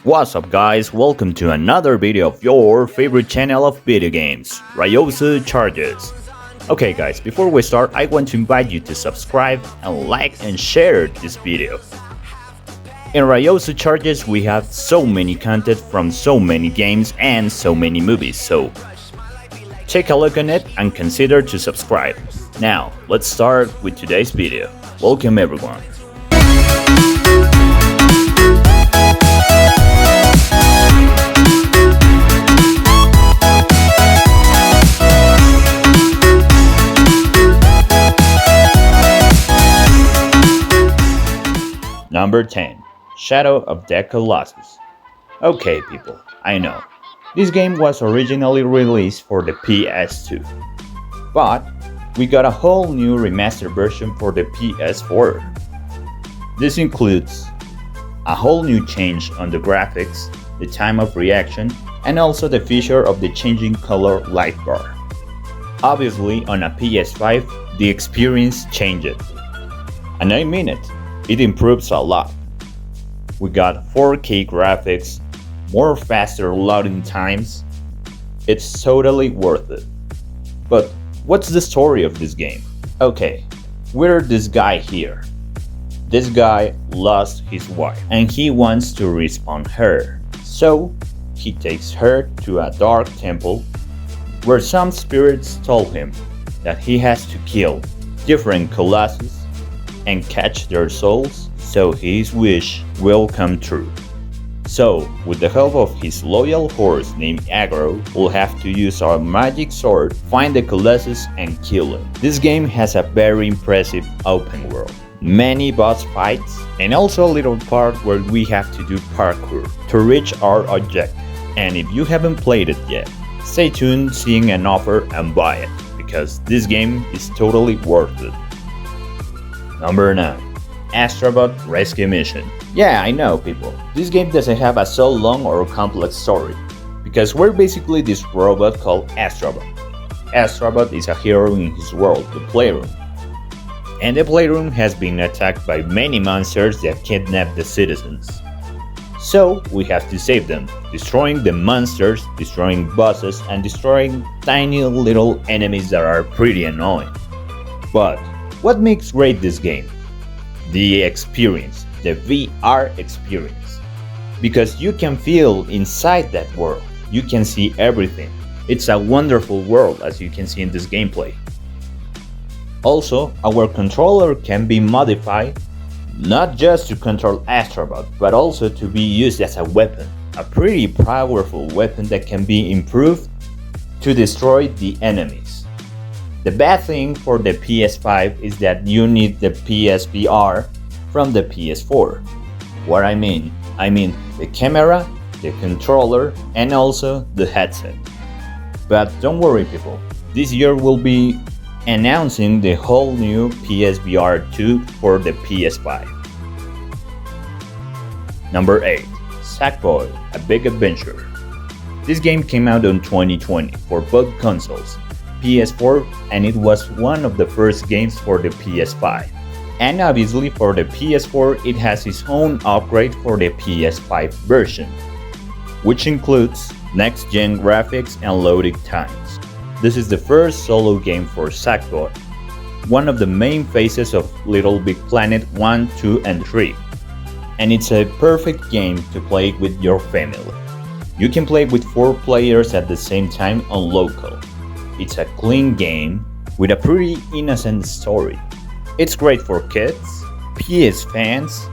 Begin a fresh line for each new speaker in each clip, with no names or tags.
What's up guys, welcome to another video of your favorite channel of video games, Ryosu Charges. Okay guys, before we start, I want to invite you to subscribe and like and share this video. In Ryosu Charges we have so many content from so many games and so many movies, so take a look on it and consider to subscribe. Now, let's start with today's video. Welcome everyone. Number 10. Shadow of the Colossus. Okay people, I know. This game was originally released for the PS2. But we got a whole new remastered version for the PS4. This includes a whole new change on the graphics, the time of reaction, and also the feature of the changing color light bar. Obviously on a PS5, the experience changed. And I mean it. It improves a lot. We got 4K graphics, more faster loading times. It's totally worth it. But what's the story of this game? Okay, we're this guy here. This guy lost his wife and he wants to respawn her. So he takes her to a dark temple where some spirits told him that he has to kill different colossus and catch their souls so his wish will come true. So, with the help of his loyal horse named Agro, we'll have to use our magic sword, find the colossus and kill him. This game has a very impressive open world, many boss fights, and also a little part where we have to do parkour to reach our objective. And if you haven't played it yet, stay tuned seeing an offer and buy it, because this game is totally worth it. Number 9. Astrobot Rescue Mission. Yeah, I know people, this game doesn't have a so long or complex story, because we're basically this robot called Astrobot. Astrobot is a hero in his world, the Playroom. And the Playroom has been attacked by many monsters that kidnap the citizens. So we have to save them, destroying the monsters, destroying bosses, and destroying tiny little enemies that are pretty annoying. But what makes great this game? The experience, the VR experience. Because you can feel inside that world, you can see everything. It's a wonderful world as you can see in this gameplay. Also, our controller can be modified, not just to control Astrobot, but also to be used as a weapon. A pretty powerful weapon that can be improved to destroy the enemies. The bad thing for the PS5 is that you need the PSVR from the PS4. What I mean the camera, the controller, and also the headset. But don't worry people, this year we'll be announcing the whole new PSVR 2 for the PS5. Number 8. Sackboy: A Big Adventure. This game came out in 2020 for both consoles, PS4, and it was one of the first games for the PS5. And obviously for the PS4 it has its own upgrade for the PS5 version, which includes next-gen graphics and loading times. This is the first solo game for Sackboy, one of the main phases of Little Big Planet 1, 2, and 3. And it's a perfect game to play with your family. You can play with 4 players at the same time on local. It's a clean game with a pretty innocent story. It's great for kids, PS fans.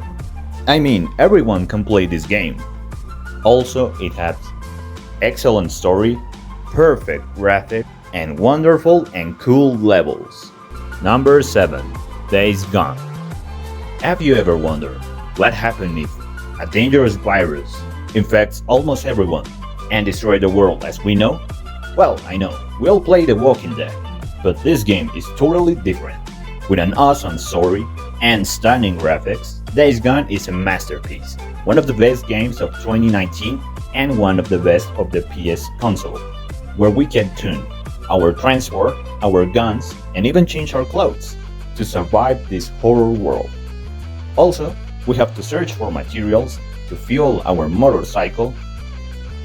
I mean, everyone can play this game. Also, it has excellent story, perfect graphics, and wonderful and cool levels. Number 7. Days Gone. Have you ever wondered what happens if a dangerous virus infects almost everyone and destroys the world as we know? Well, I know, we all play The Walking Dead, but this game is totally different. With an awesome story and stunning graphics, Days Gone is a masterpiece, one of the best games of 2019 and one of the best of the PS console, where we can tune our transport, our guns, and even change our clothes to survive this horror world. Also, we have to search for materials to fuel our motorcycle,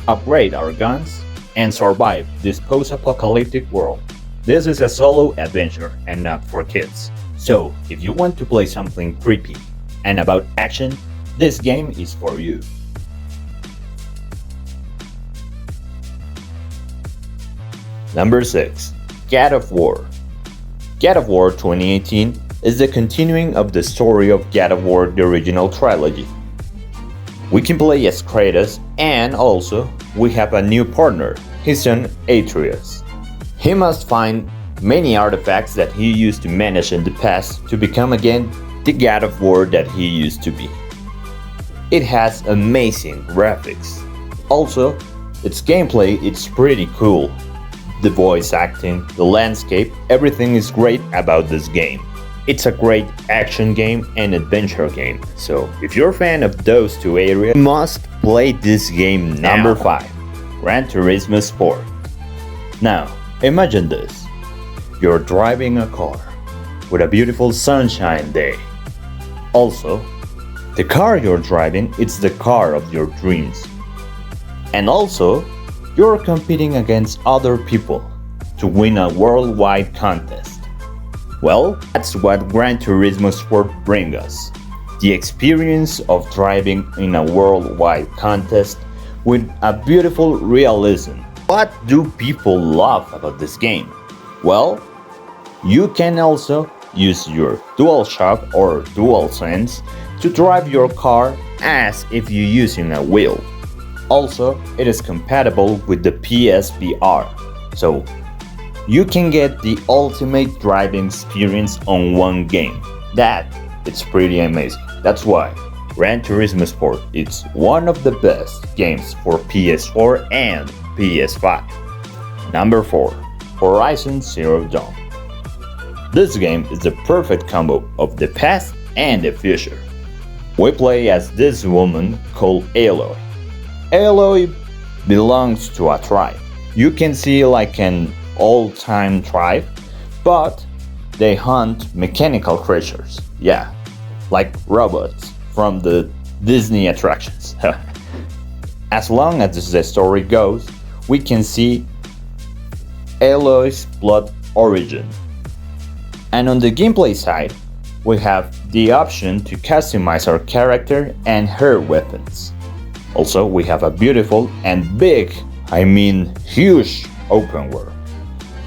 upgrade our guns, and survive this post-apocalyptic world. This is a solo adventure and not for kids. So, if you want to play something creepy and about action, this game is for you. Number 6. God of War. God of War 2018 is the continuing of the story of God of War, the original trilogy. We can play as Kratos, and also we have a new partner, his son Atreus. He must find many artifacts that he used to manage in the past to become again the God of War that he used to be. It has amazing graphics. Also, its gameplay is pretty cool. The voice acting, the landscape, everything is great about this game. It's a great action game and adventure game, so if you're a fan of those two areas, you must play this game now. Number 5. Gran Turismo Sport. Now, imagine this. You're driving a car with a beautiful sunshine day. Also, the car you're driving is the car of your dreams. And also, you're competing against other people to win a worldwide contest. Well, that's what Gran Turismo Sport brings us. The experience of driving in a worldwide contest with a beautiful realism. What do people love about this game? Well, you can also use your DualShock or DualSense to drive your car as if you're using a wheel. Also, it is compatible with the PSVR, so you can get the ultimate driving experience on one game. It's pretty amazing. That's why Gran Turismo Sport is one of the best games for PS4 and PS5. Number 4. Horizon Zero Dawn. This game is the perfect combo of the past and the future. We play as this woman called Aloy. Aloy belongs to a tribe. You can see like an old-time tribe, but they hunt mechanical creatures. Yeah, like robots from the Disney attractions. As long as the story goes, we can see Aloy's blood origin. And on the gameplay side, we have the option to customize our character and her weapons. Also, we have a beautiful and big, huge open world,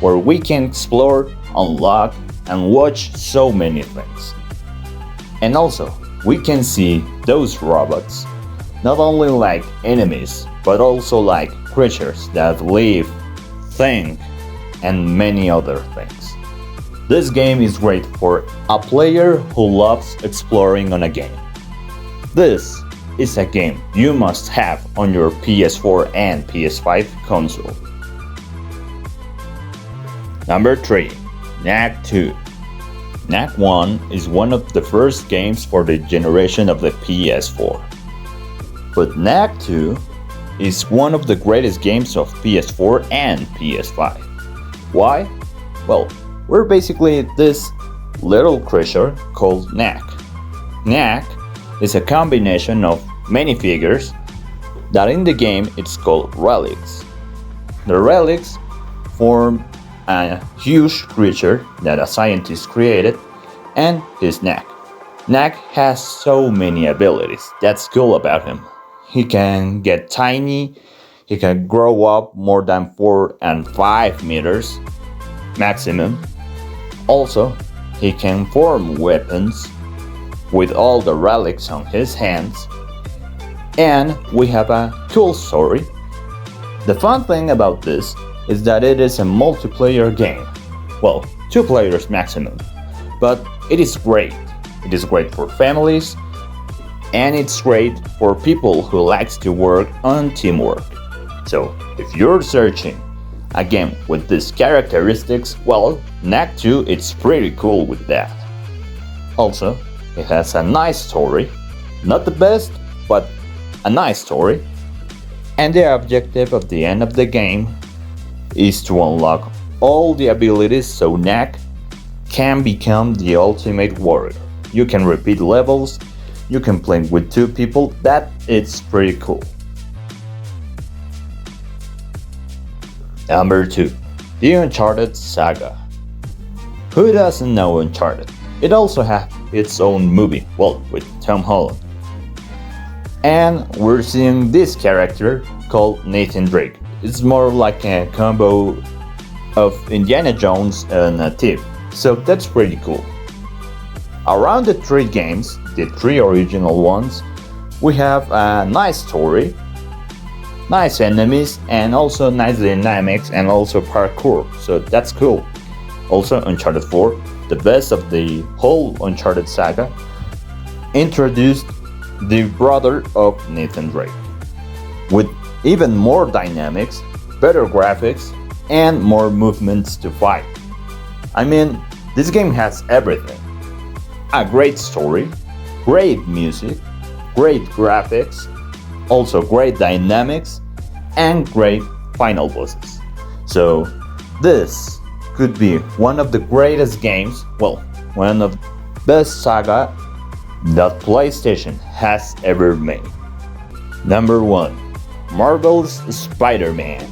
where we can explore, unlock, and watch so many things. And also, we can see those robots, not only like enemies, but also like creatures that live, think, and many other things. This game is great for a player who loves exploring on a game. This is a game you must have on your PS4 and PS5 console. Number 3. Knack 2. Knack 1 is one of the first games for the generation of the PS4. But Knack 2 is one of the greatest games of PS4 and PS5. Why? Well, we're basically this little creature called Knack. Knack is a combination of many figures that in the game it's called relics. The relics form a huge creature that a scientist created, and his Knack. Knack has so many abilities. That's cool about him. He can get tiny, he can grow up more than 4 and 5 meters maximum. Also, he can form weapons with all the relics on his hands. And we have a cool story. The fun thing about this is that it is a multiplayer game. Well, 2 players maximum. But it is great. It is great for families, and it's great for people who likes to work on teamwork. So, if you're searching a game with these characteristics, well, Knack 2 it's pretty cool with that. Also, it has a nice story. Not the best, but a nice story. And the objective of the end of the game is to unlock all the abilities so Knack can become the ultimate warrior. You can repeat levels you can play with 2 people, that it's pretty cool. Number 2. The Uncharted Saga. Who doesn't know Uncharted? It also has its own movie, well, with Tom Holland. And we're seeing this character called Nathan Drake. It's more like a combo of Indiana Jones and a thief, so that's pretty cool. Around the 3 games, the 3 original ones, we have a nice story, nice enemies, and also nice dynamics and also parkour, so that's cool. Also, Uncharted 4, the best of the whole Uncharted saga, introduced the brother of Nathan Drake, with even more dynamics, better graphics, and more movements to fight. I mean, this game has everything. A great story, great music, great graphics, also great dynamics, and great final bosses. So this could be one of the greatest games, well, one of the best saga that PlayStation has ever made. Number 1. Marvel's Spider-Man.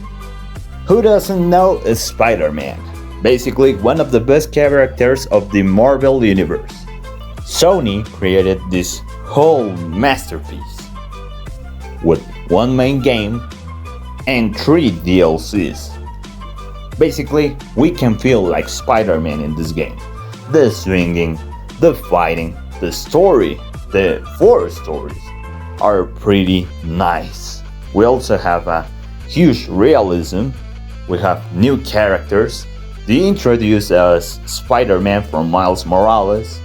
Who doesn't know Spider-Man? Basically one of the best characters of the Marvel universe. Sony created this whole masterpiece with 1 main game and 3 DLCs. Basically, we can feel like Spider-Man in this game. The swinging, the fighting, the story, the 4 stories are pretty nice. We also have a huge realism. We have new characters. They introduced us Spider-Man from Miles Morales.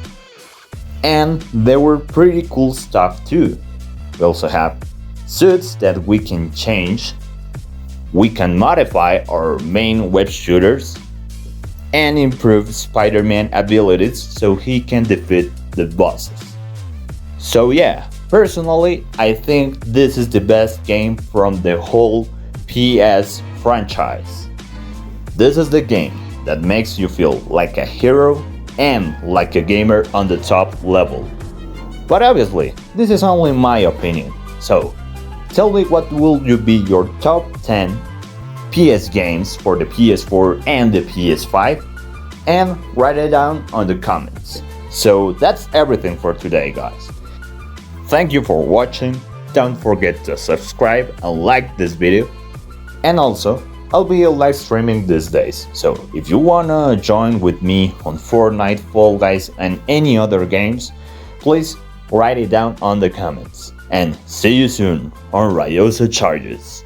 And there were pretty cool stuff too. We also have suits that we can change. We can modify our main web shooters and improve Spider-Man abilities so he can defeat the bosses. So yeah, personally, I think this is the best game from the whole PS franchise. This is the game that makes you feel like a hero and like a gamer on the top level. But obviously, this is only my opinion, so tell me what will you be your top 10 PS games for the PS4 and the PS5 and write it down on the comments. So that's everything for today, guys. Thank you for watching. Don't forget to subscribe and like this video. And also, I'll be live streaming these days, so if you wanna join with me on Fortnite, Fall Guys and any other games, please write it down on the comments. And see you soon on Rayosa Charges.